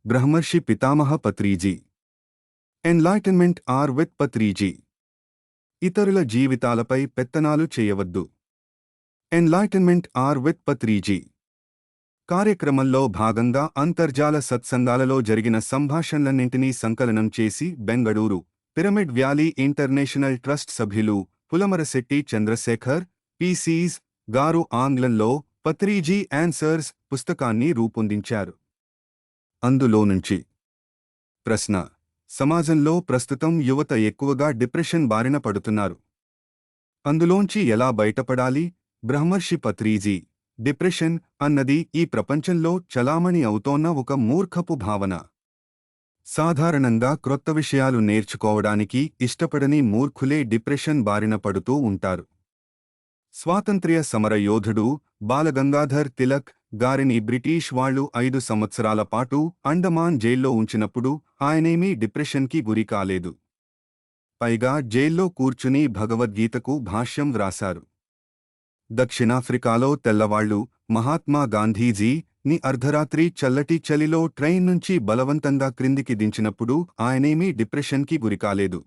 బ్రహ్మర్షి Pitamaha Patriji. Enlightenment hour with Patriji. ఇతరుల జీవితాలపై పెత్తనాలు చేయవద్దు. ఎన్లైటన్మెంట్ ఆర్ విత్ పత్రిజీ కార్యక్రమంలో భాగంగా అంతర్జాల సత్సంగాలలో జరిగిన సంభాషణలన్నింటినీ సంకలనం చేసి Bengaluru pyramid valley international trust సభ్యులు పులమరశెట్టి చంద్రశేఖర్ పీసీస్ గారు ఆంగ్లంలో పత్రిజీ ఆన్సర్స్ పుస్తకాన్ని రూపొందించారు. అందులో నుంచి ప్రశ్న: సమాజంలో ప్రస్తుతం యువత ఎక్కువగా డిప్రెషన్ బారిన పడుతున్నారు. అందులోంచి ఎలా బయటపడాలి? బ్రహ్మర్షి పత్రిజీ: డిప్రెషన్ అన్నది ఈ ప్రపంచంలో చలామణి అవుతోన్న ఒక మూర్ఖపు భావన. సాధారణంగా క్రొత్త విషయాలు నేర్చుకోవడానికి ఇష్టపడని మూర్ఖులే డిప్రెషన్ బారిన పడుతూ ఉంటారు. స్వాతంత్ర్య సమర యోధుడు బాలగంగాధర్ తిలక్ గారిని బ్రిటిష్ వాళ్లు 5 సంవత్సరాల పాటు అండమాన్ జైల్లో ఉంచినప్పుడు ఆయనేమీ డిప్రెషన్కి గురి కాలేదు. పైగా జైల్లో కూర్చుని భగవద్గీతకు భాష్యం వ్రాశారు. దక్షిణాఫ్రికాలో తెల్లవాళ్లు మహాత్మా గాంధీజీ ని అర్ధరాత్రి చల్లటి చలిలో ట్రైన్ నుంచి బలవంతంగా క్రిందికి దించినప్పుడు ఆయనేమీ డిప్రెషన్కి గురికాలేదు.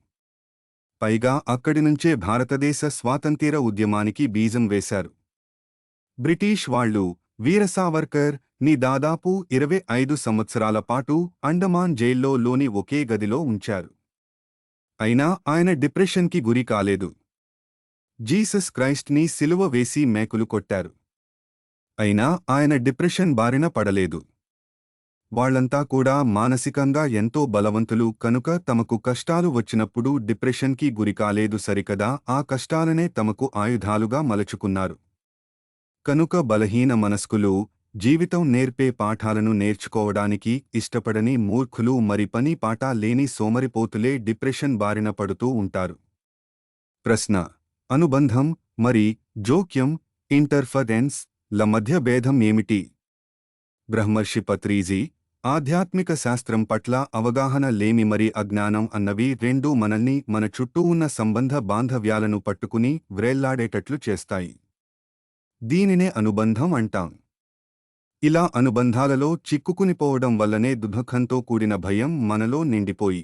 పైగా అక్కడి నుంచే భారతదేశ స్వాతంత్ర్య ఉద్యమానికి బీజం వేశారు. బ్రిటిష్ వాళ్లు వీర సావర్కర్ ని దాదాపు 25 సంవత్సరాల పాటు అండమాన్ జైల్లో లోని ఒకే గదిలో ఉంచారు. అయినా ఆయన డిప్రెషన్కి గురి కాలేదు. జీసస్ క్రైస్ట్ని సిలువ వేసి మేకులు కొట్టారు. అయినా ఆయన డిప్రెషన్ బారిన పడలేదు. వాళ్లంతా కూడా మానసికంగా ఎంతో బలవంతులు కనుక తమకు కష్టాలు వచ్చినప్పుడు డిప్రెషన్కి గురికాలేదు సరికదా, ఆ కష్టాలనే తమకు ఆయుధాలుగా మలచుకున్నారు. కనుక బలహీన మనస్కులు జీవితం నేర్పే పాఠాలను నేర్చుకోవడానికి ఇష్టపడని మూర్ఖులు మరి పని పాట లేని సోమరిపోతులే డిప్రెషన్ బారిన పడుతూ ఉంటారు. ప్రశ్న: అనుబంధం మరి జోక్యం ఇంటర్ఫరెన్స్ ల మధ్య భేదం ఏమిటి? బ్రహ్మర్షి పత్రిజీ: ఆధ్యాత్మిక శాస్త్రం పట్ల అవగాహన లేమి మరి అజ్ఞానం అన్నవి రెండూ మనల్ని మన చుట్టూ ఉన్న సంబంధ బాంధవ్యాలను పట్టుకుని వ్రేళ్లాడేటట్లు చేస్తాయి. దీనినే అనుబంధం అంటాం. ఇలా అనుబంధాలలో చిక్కుకునిపోవడం వల్లనే దుఃఖంతో కూడిన భయం మనలో నిండిపోయి,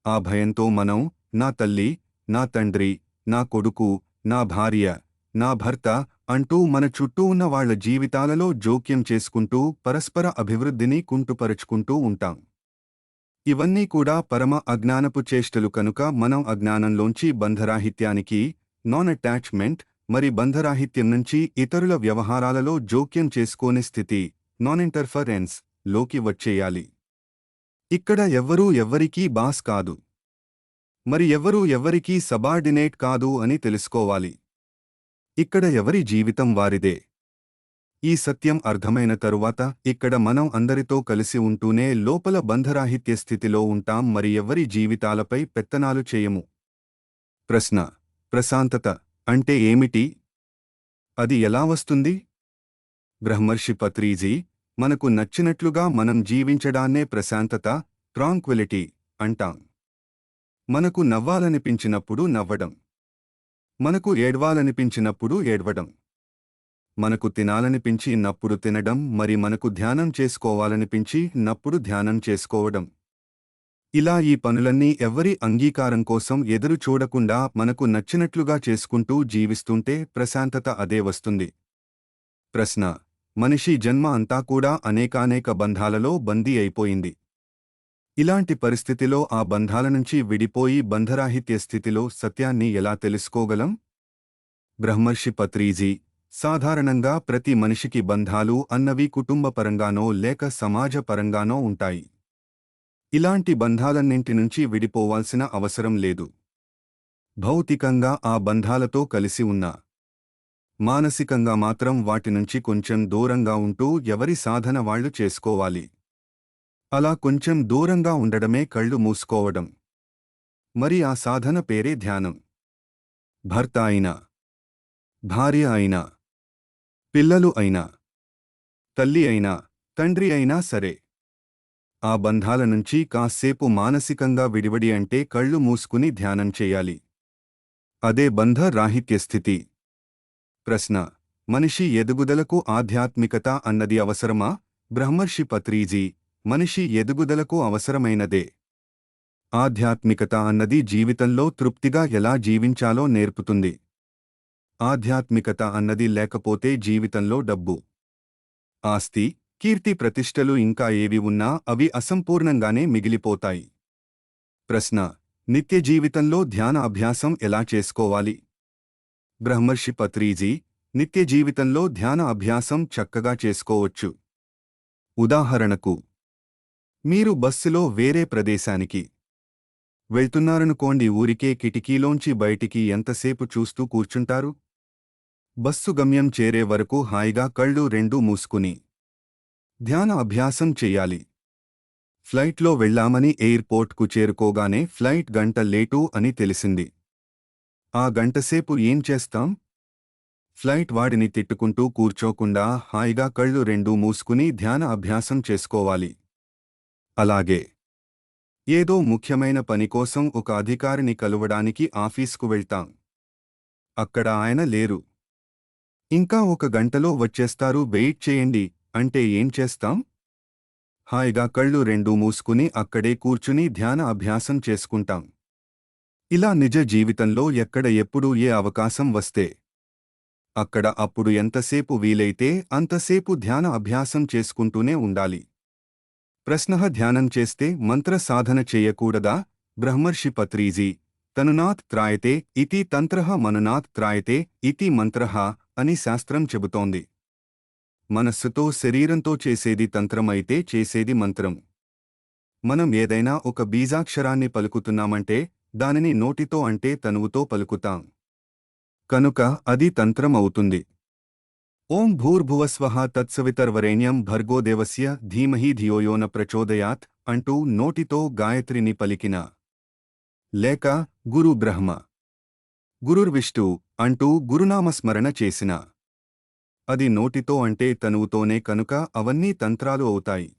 ఆ భయంతో మనం నా తల్లి, నా తండ్రి, నా కొడుకు, నా భార్య, నా భర్త అంటూ మన చుట్టూ ఉన్న వాళ్ల జీవితాలలో జోక్యం చేసుకుంటూ పరస్పర అభివృద్ధిని కుంటుపరుచుకుంటూ ఉంటాం. ఇవన్నీ కూడా పరమ అజ్ఞానపు చేష్టలు కనుక మనం అజ్ఞానంలోంచి బంధరాహిత్యానికి నాన్ అటాచ్మెంట్ మరి బంధరాహిత్యం నుంచి ఇతరుల వ్యవహారాలలో జోక్యం చేసుకోని స్థితి నాన్ ఇంటర్ఫరెన్స్ లోకి వచ్చేయాలి. ఇక్కడ ఎవ్వరూ ఎవ్వరికీ బాస్ కాదు, మరి ఎవ్వరూ ఎవ్వరికీ సబార్డినేట్ కాదు అని తెలుసుకోవాలి. ఇక్కడ ఎవరి జీవితం వారిదే. ఈ సత్యం అర్థమైన తరువాత ఇక్కడ మనం అందరితో కలిసి ఉంటూనే లోపల బంధరాహిత్య స్థితిలో ఉంటాం, మరి ఎవ్వరి జీవితాలపై పెత్తనాలు చేయము. ప్రశ్న: ప్రశాంతత అంటే ఏమిటి? అది ఎలా వస్తుంది? బ్రహ్మర్షి పత్రిజీ: మనకు నచ్చినట్లుగా మనం జీవించడాన్నే ప్రశాంతత, ట్రాంక్విలిటీ అంటాం. మనకు నవ్వాలనిపించినప్పుడు నవ్వడం, మనకు ఏడ్వాలనిపించినప్పుడు ఏడ్వడం, మనకు తినాలనిపించినప్పుడు తినడం, మరి మనకు ధ్యానం చేసుకోవాలనిపించినప్పుడు ధ్యానం చేసుకోవడం. ఇలా ఈ పనులన్నీ ఎవ్వరి అంగీకారం కోసం ఎదురు చూడకుండా మనకు నచ్చినట్లుగా చేసుకుంటూ జీవిస్తుంటే ప్రశాంతత అదే వస్తుంది. ప్రశ్న: మనిషి జన్మ అంతా కూడా అనేకానేక బంధాలలో బందీ అయిపోయింది. ఇలాంటి పరిస్థితిలో ఆ బంధాల నుంచి విడిపోయి బంధరాహిత్య స్థితిలో సత్యాన్ని ఎలా తెలుసుకోగలం? బ్రహ్మర్షి పత్రిజీ: సాధారణంగా ప్రతి మనిషికి బంధాలు అన్నవి కుటుంబపరంగానో లేక సమాజపరంగానో ఉంటాయి. ఇలాంటి బంధాలన్నింటి నుంచి విడిపోవాల్సిన అవసరం లేదు. భౌతికంగా ఆ బంధాలతో కలిసి ఉన్నా మానసికంగా మాత్రం వాటి నుంచి కొంచెం దూరంగా ఉంటూ ఎవరి సాధన వాళ్లు చేసుకోవాలి. అలా కొంచెం దూరంగా ఉండడమే కళ్ళు మూసుకోవడం. మరి ఆ సాధన పేరే ధ్యానం. భర్త అయినా, భార్య అయినా, పిల్లలు అయినా, తల్లి అయినా, తండ్రి అయినా సరే, ఆ బంధాల నుంచి కాసేపు మానసికంగా విడివడి అంటే కళ్ళు మూసుకుని ధ్యానం చేయాలి. అదే బంధ రాహిత్య స్థితి. ప్రశ్న: మనిషి ఎదుగుదలకు ఆధ్యాత్మికత అన్నది అవసరమా? బ్రహ్మర్షి పత్రిజీ: మనిషి ఎదుగుదలకు అవసరమైనదే. ఆధ్యాత్మికత అన్నది జీవితంలో తృప్తిగా ఎలా జీవించాలో నేర్పుతుంది. ఆధ్యాత్మికత అన్నది లేకపోతే జీవితంలో డబ్బు, ఆస్తి, కీర్తి, ప్రతిష్టలు ఇంకా ఏవి ఉన్నా అవి అసంపూర్ణంగానే మిగిలిపోతాయి. ప్రశ్న: నిత్య జీవితంలో ధ్యాన అభ్యాసం ఎలా చేసుకోవాలి? బ్రహ్మర్షి పత్రిజీ: నిత్య జీవితంలో ధ్యాన అభ్యాసం చక్కగా చేసుకోవచ్చు. ఉదాహరణకు, మీరు బస్సులో వేరే ప్రదేశానికి వెళ్తున్నారనుకోండి. ఊరికే కిటికీలోంచి బయటికి ఎంతసేపు చూస్తూ కూర్చుంటారు? బస్సు గమ్యం చేరే వరకు హాయిగా కళ్ళు రెండూ మూసుకుని ధ్యాన అభ్యాసం చెయ్యాలి. ఫ్లైట్లో వెళ్లామని ఎయిర్పోర్ట్కు చేరుకోగానే ఫ్లైట్ గంట లేటు అని తెలిసింది. ఆ గంటసేపు ఏం చేస్తాం? ఫ్లైట్ వాడిని తిట్టుకుంటూ కూర్చోకుండా హాయిగా కళ్ళు రెండూ మూసుకుని ధ్యాన అభ్యాసం చేసుకోవాలి. అలాగే ఏదో ముఖ్యమైన పని కోసం ఒక అధికారిని కలువడానికి ఆఫీస్కు వెళ్తాం. అక్కడ ఆయన లేరు. ఇంకా ఒక గంటలో వచ్చేస్తారు, వెయిట్ చేయండి అంటే ఏం చేస్తాం? హాయిగా కళ్ళు రెండూ మూసుకుని అక్కడే కూర్చుని ధ్యాన అభ్యాసం చేసుకుంటాం. ఇలా నిజ జీవితంలో ఎక్కడ ఎప్పుడు ఏ అవకాశం వస్తే అక్కడ అప్పుడు ఎంతసేపు వీలైతే అంతసేపు ధ్యాన అభ్యాసం చేసుకుంటూనే ఉండాలి. ప్రశ్న: ధ్యానం చేస్తే మంత్ర సాధన చేయకూడదా? బ్రహ్మర్షి పత్రిజీ: తనునాత్ త్రాయతే ఇతి తంత్రః మనునాత్ త్రాయతే ఇతి మంత్రః అని శాస్త్రం చెబుతోంది. మనస్సుతో శరీరంతో చేసేది తంత్రం అయితే చేసేది మంత్రం. మనం ఏదైనా ఒక బీజాక్షరాన్ని పలుకుతున్నామంటే దానిని నోటితో అంటే తనువుతో పలుకుతాం. కనుక అది తంత్రం అవుతుంది. ఓం భూర్భువస్వః తత్సవితర్వరేణ్యం భర్గోదేవస్య ధీమహి ధియో యో న ప్రచోదయాత్ అంటూ నోటితో గాయత్రిని పలికిన, లేక గురు బ్రహ్మ గురుర్విష్ణు అంటూ గురునామస్మరణ చేసిన, అది నోటితో అంటే తనువుతోనే కనుక అవన్నీ తంత్రాలు అవుతాయి.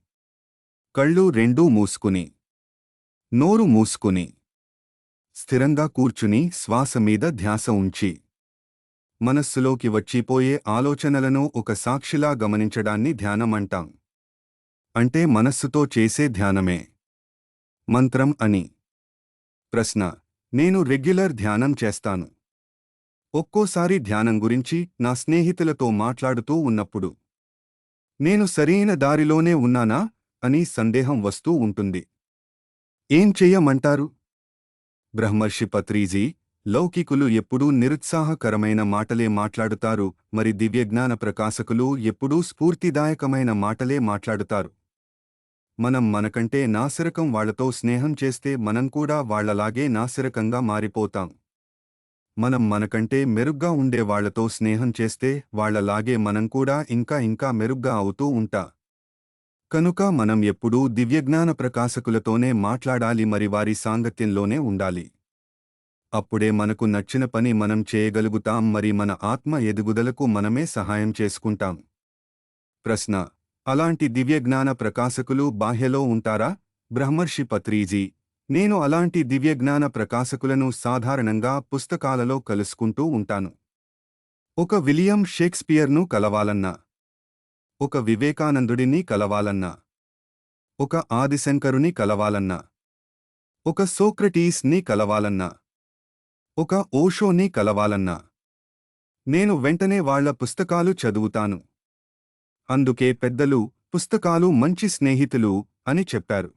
కళ్ళు రెండూ మూసుకుని, నోరు మూసుకుని, స్థిరంగా కూర్చుని శ్వాస మీద ధ్యాస ఉంచి మనస్సులోకి వచ్చిపోయే ఆలోచనలను ఒక సాక్షిలా గమనించడాన్ని ధ్యానమంటాం. అంటే మనస్సుతో చేసే ధ్యానమే మంత్రం అని. ప్రశ్న: నేను రెగ్యులర్ ధ్యానం చేస్తాను. ఒక్కోసారి ధ్యానం గురించి నా స్నేహితులతో మాట్లాడుతూ ఉన్నప్పుడు నేను సరైన దారిలోనే ఉన్నానా అని సందేహం వస్తూ ఉంటుంది. ఏం చెయ్యమంటారు? బ్రహ్మర్షి పత్రిజీ: లౌకికులు ఎప్పుడూ నిరుత్సాహకరమైన మాటలే మాట్లాడుతారు, మరి దివ్యజ్ఞాన ప్రకాశకులు ఎప్పుడూ స్ఫూర్తిదాయకమైన మాటలే మాట్లాడుతారు. మనం మనకంటే నాసిరకం వాళ్లతో స్నేహం చేస్తే మనం కూడా వాళ్లలాగే నాసిరకంగా మారిపోతాం. మనం మనకంటే మెరుగ్గా ఉండే వాళ్లతో స్నేహం చేస్తే వాళ్లలాగే మనం కూడా ఇంకా ఇంకా మెరుగ్గా అవుతూ ఉంటా. కనుక మనం ఎప్పుడూ దివ్యజ్ఞాన ప్రకాశకులతోనే మాట్లాడాలి, మరి వారి సాంగత్యంలోనే ఉండాలి. అప్పుడే మనకు నచ్చిన పని మనం చేయగలుగుతాం, మరి మన ఆత్మ ఎదుగుదలకు మనమే సహాయం చేసుకుంటాం. ప్రశ్న: అలాంటి దివ్యజ్ఞాన ప్రకాశకులు బాహ్యలో ఉంటారా? బ్రహ్మర్షి పత్రిజీ: నేను అలాంటి దివ్యజ్ఞాన ప్రకాశకులను సాధారణంగా పుస్తకాలలో కలుసుకుంటూ ఉంటాను. ఒక విలియం షేక్స్పియర్ను కలవాలన్నా, ఒక వివేకానందుడిని కలవాలన్నా, ఒక ఆదిశంకరుని కలవాలన్నా, ఒక సోక్రటీస్ని కలవాలన్నా, ఒక ఓషోని కలవాలన్నా నేను వెంటనే వాళ్ల పుస్తకాలు చదువుతాను. అందుకే పెద్దలు పుస్తకాలు మంచి స్నేహితులు అని చెప్పారు.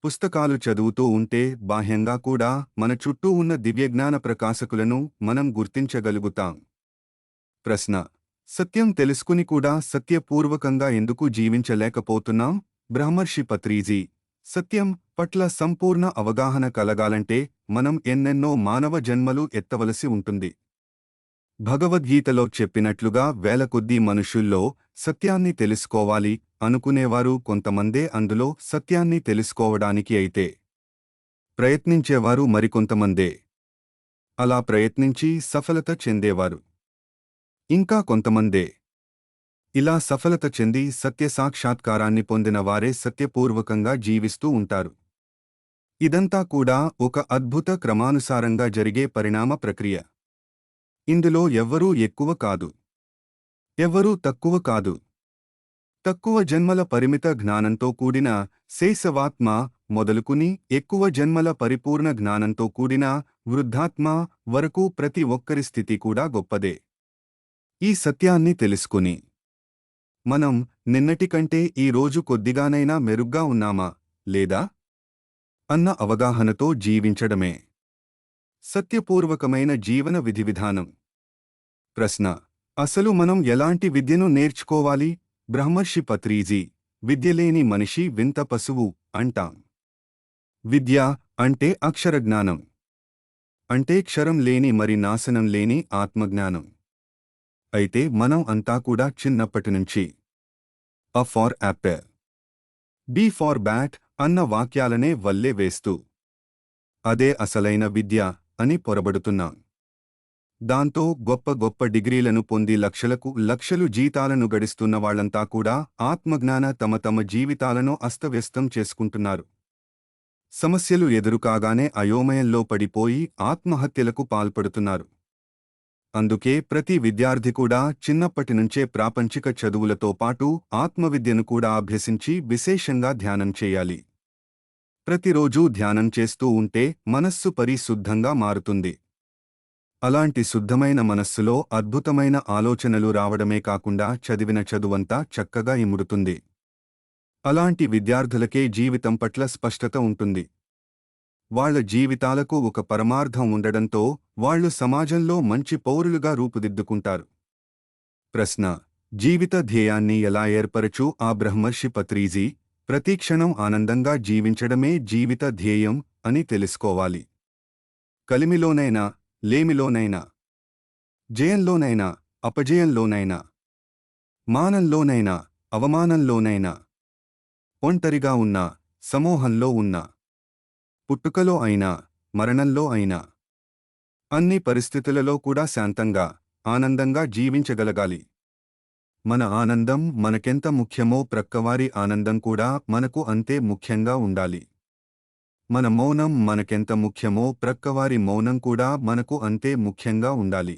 పుస్తకాలు చదువుతూ ఉంటే బాహ్యంగా కూడా మన చుట్టూ ఉన్న దివ్యజ్ఞాన ప్రకాశకులను మనం గుర్తించగలుగుతాం. ప్రశ్న: సత్యం తెలుసుకుని కూడా సత్యపూర్వకంగా ఎందుకు జీవించలేకపోతున్నాం? బ్రహ్మర్షి పత్రిజీ: సత్యం పట్ల సంపూర్ణ అవగాహన కలగాలంటే మనం ఎన్నెన్నో మానవ జన్మలు ఎత్తవలసి ఉంటుంది. భగవద్గీతలో చెప్పినట్లుగా వేలకొద్దీ మనుషుల్లో సత్యాన్ని తెలుసుకోవాలి అనుకునేవారు కొంతమందే, అందులో సత్యాన్ని తెలుసుకోవడానికి అయితే ప్రయత్నించేవారు మరికొంతమందే. అలా ప్రయత్నించి సఫలత చెందేవారు ఇంకా కొంతమందే. ఇలా సఫలత చెంది సత్యసాక్షాత్కారాన్ని పొందిన వారే సత్యపూర్వకంగా జీవిస్తూ ఉంటారు. ఇదంతా కూడా ఒక అద్భుత క్రమానుసారంగా జరిగే పరిణామ ప్రక్రియ. ఇందులో ఎవ్వరూ ఎక్కువ కాదు, ఎవ్వరూ తక్కువ కాదు. తక్కువ జన్మల పరిమిత జ్ఞానంతో కూడిన శైశవాత్మ మొదలుకుని ఎక్కువ జన్మల పరిపూర్ణ జ్ఞానంతో కూడిన వృద్ధాత్మ వరకు ప్రతి ఒక్కరి స్థితి కూడా గొప్పదే. ఈ సత్యాన్ని తెలుసుకుని మనం నిన్నటి కంటే ఈ రోజు కొద్దిగానైనా మెరుగ్గా ఉన్నామా లేదా అన్న అవగాహనతో జీవించడమే సత్యపూర్వకమైన జీవన విధివిధానం. ప్రశ్న: అసలు మనం ఎలాంటి విద్యను నేర్చుకోవాలి? బ్రహ్మర్షి పత్రిజీ: విద్యలేని మనిషి వింత పశువు అంటాం. విద్య అంటే అక్షరజ్ఞానం, అంటే క్షరం లేని మరి నాశనం లేని ఆత్మజ్ఞానం. అయితే మనం అంతా కూడా చిన్నప్పటినుంచి A for apple, B for bat అన్న వాక్యాలనే వల్లే వేస్తూ అదే అసలైన విద్య అని పొరబడుతున్నాం. దాంతో గొప్ప గొప్ప డిగ్రీలను పొంది లక్షలకు లక్షలు జీతాలను గడిస్తున్న వాళ్లంతా కూడా ఆత్మజ్ఞాన తమ తమ జీవితాలను అస్తవ్యస్తం చేసుకుంటున్నారు. సమస్యలు ఎదురుకాగానే అయోమయంలో పడిపోయి ఆత్మహత్యలకు పాల్పడుతున్నారు. అందుకే ప్రతి విద్యార్థి కూడా చిన్నప్పటినుంచే ప్రాపంచిక చదువులతో పాటు ఆత్మవిద్యను కూడా అభ్యసించి విశేషంగా ధ్యానం చేయాలి. ప్రతిరోజూ ధ్యానం చేస్తూ ఉంటే మనస్సు పరిశుద్ధంగా మారుతుంది. అలాంటి శుద్ధమైన మనస్సులో అద్భుతమైన ఆలోచనలు రావడమే కాకుండా చదివిన చదువంతా చక్కగా ఇముడుతుంది. అలాంటి విద్యార్థులకే జీవితం పట్ల స్పష్టత ఉంటుంది. వాళ్ల జీవితాలకు ఒక పరమార్థం ఉండడంతో వాళ్లు సమాజంలో మంచి పౌరులుగా రూపుదిద్దుకుంటారు. ప్రశ్న: జీవిత ధ్యేయాన్ని ఎలా ఏర్పరచు? ఆ బ్రహ్మర్షి పత్రిజీ: ప్రతిక్షణం ఆనందంగా జీవించడమే జీవిత ధ్యేయం అని తెలుసుకోవాలి. కలిమిలోనైనా లేమిలోనైనా, జయంలోనైనా అపజయంలోనైనా, మానంలోనైనా అవమానంలోనైనా, ఒంటరిగా ఉన్నా సమూహంలో ఉన్నా, పుట్టుకలో అయినా మరణంలో అయినా, అన్ని పరిస్థితులలో కూడా శాంతంగా ఆనందంగా జీవించగలగాలి. మన ఆనందం మనకెంత ముఖ్యమో ప్రక్కవారి ఆనందం కూడా మనకు అంతే ముఖ్యంగా ఉండాలి. మన మౌనం మనకెంత ముఖ్యమో ప్రక్కవారి మౌనం కూడా మనకు అంతే ముఖ్యంగా ఉండాలి.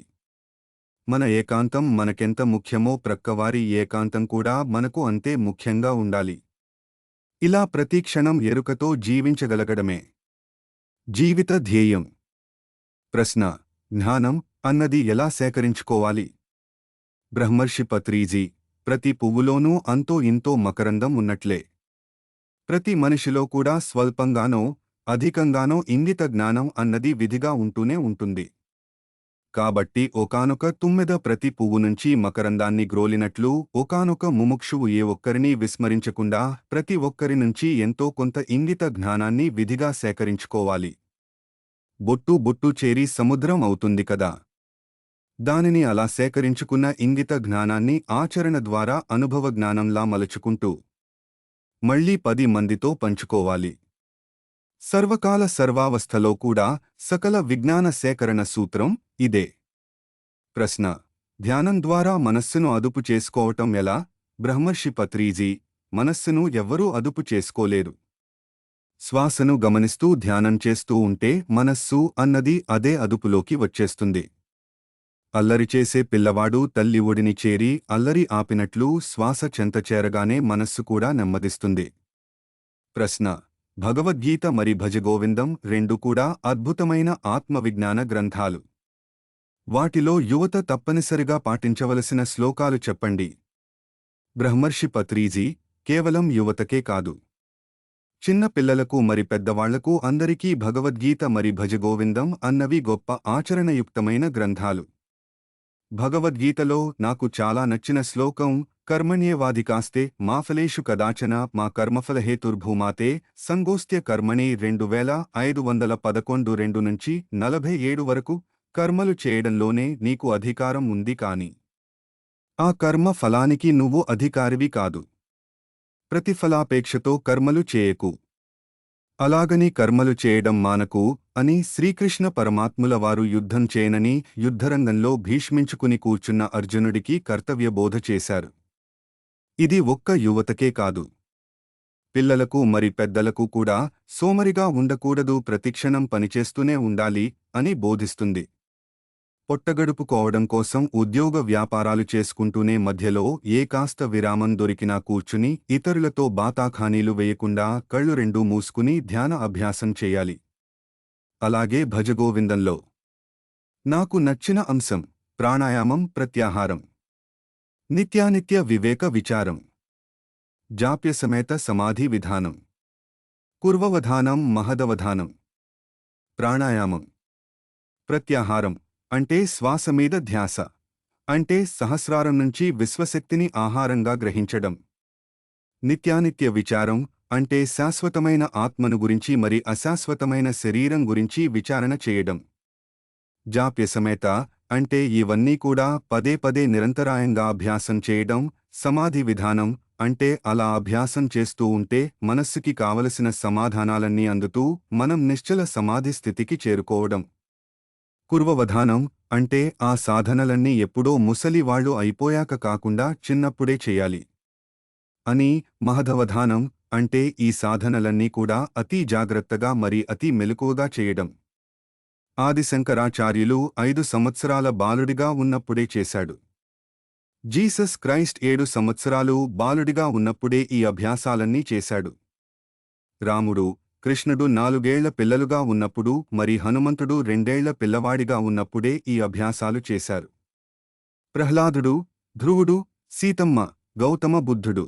మన ఏకాంతం మనకెంత ముఖ్యమో ప్రక్కవారి ఏకాంతం కూడా మనకు అంతే ముఖ్యంగా ఉండాలి. ఇలా ప్రతిక్షణం ఎరుకతో జీవించగలగడమే జీవిత ధ్యేయం. ప్రశ్న: జ్ఞానం అన్నది ఎలా సేకరించుకోవాలి? బ్రహ్మర్షి పత్రిజీ: ప్రతి పువ్వులోనూ అంతో ఇంతో మకరందం ఉన్నట్లే ప్రతి మనిషిలో కూడా స్వల్పంగానో అధికంగానో ఇంగిత జ్ఞానం అన్నది విధిగా ఉంటూనే ఉంటుంది. కాబట్టి ఒకానొక తుమ్మెద ప్రతి పువ్వు నుంచి మకరందాన్ని గ్రోలినట్లు ఒకానొక ముముక్షువు ఏ ఒక్కరినీ విస్మరించకుండా ప్రతి ఒక్కరి నుంచి ఎంతో కొంత ఇంగిత జ్ఞానాన్ని విధిగా సేకరించుకోవాలి. బొట్టు బొట్టు చేరి సముద్రం అవుతుంది కదా. దానిని అలా సేకరించుకున్న ఇంగిత జ్ఞానాన్ని ఆచరణ ద్వారా అనుభవ జ్ఞానంలా మలుచుకుంటూ మళ్లీ 10 మందితో పంచుకోవాలి. సర్వకాల సర్వావస్థలో కూడా సకల విజ్ఞాన సేకరణ సూత్రం ఇదే. ప్రశ్న: ధ్యానం ద్వారా మనస్సును అదుపు చేసుకోవటం ఎలా? బ్రహ్మర్షి పత్రిజీ: మనస్సును ఎవ్వరూ అదుపు చేసుకోలేరు. శ్వాసను గమనిస్తూ ధ్యానం చేస్తూ ఉంటే మనస్సు అన్నది అదే అదుపులోకి వచ్చేస్తుంది. అల్లరి చేసే పిల్లవాడు తల్లి ఒడిని చేరి అల్లరి ఆపినట్లు శ్వాస చెంత చేరగానే మనస్సు కూడా నెమ్మదిస్తుంది. ప్రశ్న: భగవద్గీత మరి భజగోవిందం రెండు కూడా అద్భుతమైన ఆత్మవిజ్ఞాన గ్రంథాలు. వాటిలో యువత తప్పనిసరిగా పాటించవలసిన శ్లోకాలు చెప్పండి. బ్రహ్మర్షి పత్రిజీ: కేవలం యువతకే కాదు, చిన్న పిల్లలకు మరి పెద్దవాళ్లకు అందరికీ భగవద్గీత మరి భజగోవిందం అన్నవి గొప్ప ఆచరణయుక్తమైన గ్రంథాలు. భగవద్గీతలో నాకు చాలా నచ్చిన శ్లోకం కర్మణ్యేవాధికాస్తే మా ఫలేషు కదాచన మా కర్మఫలహేతుర్భూమాతే సంగోస్త్య కర్మణి 2511 2 నుంచి 47 వరకు. కర్మలు చేయడంలోనే నీకు అధికారం ఉంది కాని ఆ కర్మ ఫలానికి నువ్వు అధికారివి కాదు. ప్రతిఫలాపేక్షతో కర్మలు చేయకు. అలాగని కర్మలు చేయడం మానకు అని శ్రీకృష్ణ పరమాత్ముల వారు యుద్ధం చేయనని యుద్ధరంగంలో భీష్మించుకుని కూర్చున్న అర్జునుడికి కర్తవ్యబోధ చేశారు. ఇది ఒక్క యువతకే కాదు, పిల్లలకు మరి పెద్దలకు కూడా సోమరిగా ఉండకూడదు, ప్రతిక్షణం పనిచేస్తూనే ఉండాలి అని బోధిస్తుంది. పొట్టగడుపుకోవడం కోసం ఉద్యోగ వ్యాపారాలు చేసుకుంటూనే మధ్యలో ఏ కాస్త విరామం దొరికినా కూర్చుని ఇతరులతో బాతాఖానీలు వేయకుండా కళ్ళు రెండూ మూసుకుని ధ్యాన అభ్యాసం చేయాలి. అలాగే భజగోవిందంలో నాకు నచ్చిన అంశం ప్రాణాయామం, ప్రత్యాహారం, నిత్యానిత్య వివేక విచారం, జాప్యసమేత సమాధి విధానం, కుర్వవధానం, మహదవధానం. ప్రాణాయామం. ప్రత్యాహారం అంటే శ్వాస మీద ధ్యాస, అంటే సహస్రారం నుంచి విశ్వశక్తిని ఆహారంగా గ్రహించడం. నిత్యానిత్య విచారం అంటే శాశ్వతమైన ఆత్మను గురించి మరి అశాశ్వతమైన శరీరం గురించి విచారణ చేయడం. జాప్యసమేత అంటే ఇవన్నీ కూడా పదే పదే నిరంతరాయంగా అభ్యాసం చేయడం. సమాధి విధానం అంటే అలా అభ్యాసం చేస్తూ ఉంటే మనస్సుకి కావలసిన సమాధానాలన్నీ అందుతూ మనం నిశ్చల సమాధి స్థితికి చేరుకోవడం. కుర్వవధానం అంటే ఆ సాధనలన్నీ ఎప్పుడో ముసలివాళ్లు అయిపోయాక కాకుండా చిన్నప్పుడే చేయాలి అని. మహదవధానం అంటే ఈ సాధనలన్నీ కూడా అతి జాగ్రత్తగా మరి అతి మెలకువగా చేయడం. ఆదిశంకరాచార్యులు 5 సంవత్సరాల బాలుడిగా ఉన్నప్పుడే చేశాడు. జీసస్ క్రైస్ట్ 7 సంవత్సరాలు బాలుడిగా ఉన్నప్పుడే ఈ అభ్యాసాలన్నీ చేశాడు. రాముడు, కృష్ణుడు 4 ఏళ్ల పిల్లలుగా ఉన్నప్పుడు మరి హనుమంతుడు 2 ఏళ్ల పిల్లవాడిగా ఉన్నప్పుడే ఈ అభ్యాసాలు చేశారు. ప్రహ్లాదుడు, ధ్రువుడు, సీతమ్మ, గౌతమ బుద్ధుడు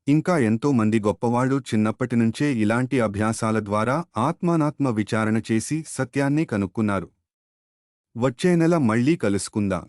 ఇంకా ఎంతో మంది గొప్పవాళ్లు చిన్నప్పటినుంచే ఇలాంటి అభ్యాసాల ద్వారా ఆత్మానాత్మ విచారణ చేసి సత్యాన్ని కనుక్కున్నారు. వచ్చే నెల మళ్లీ కలుసుకుందాం.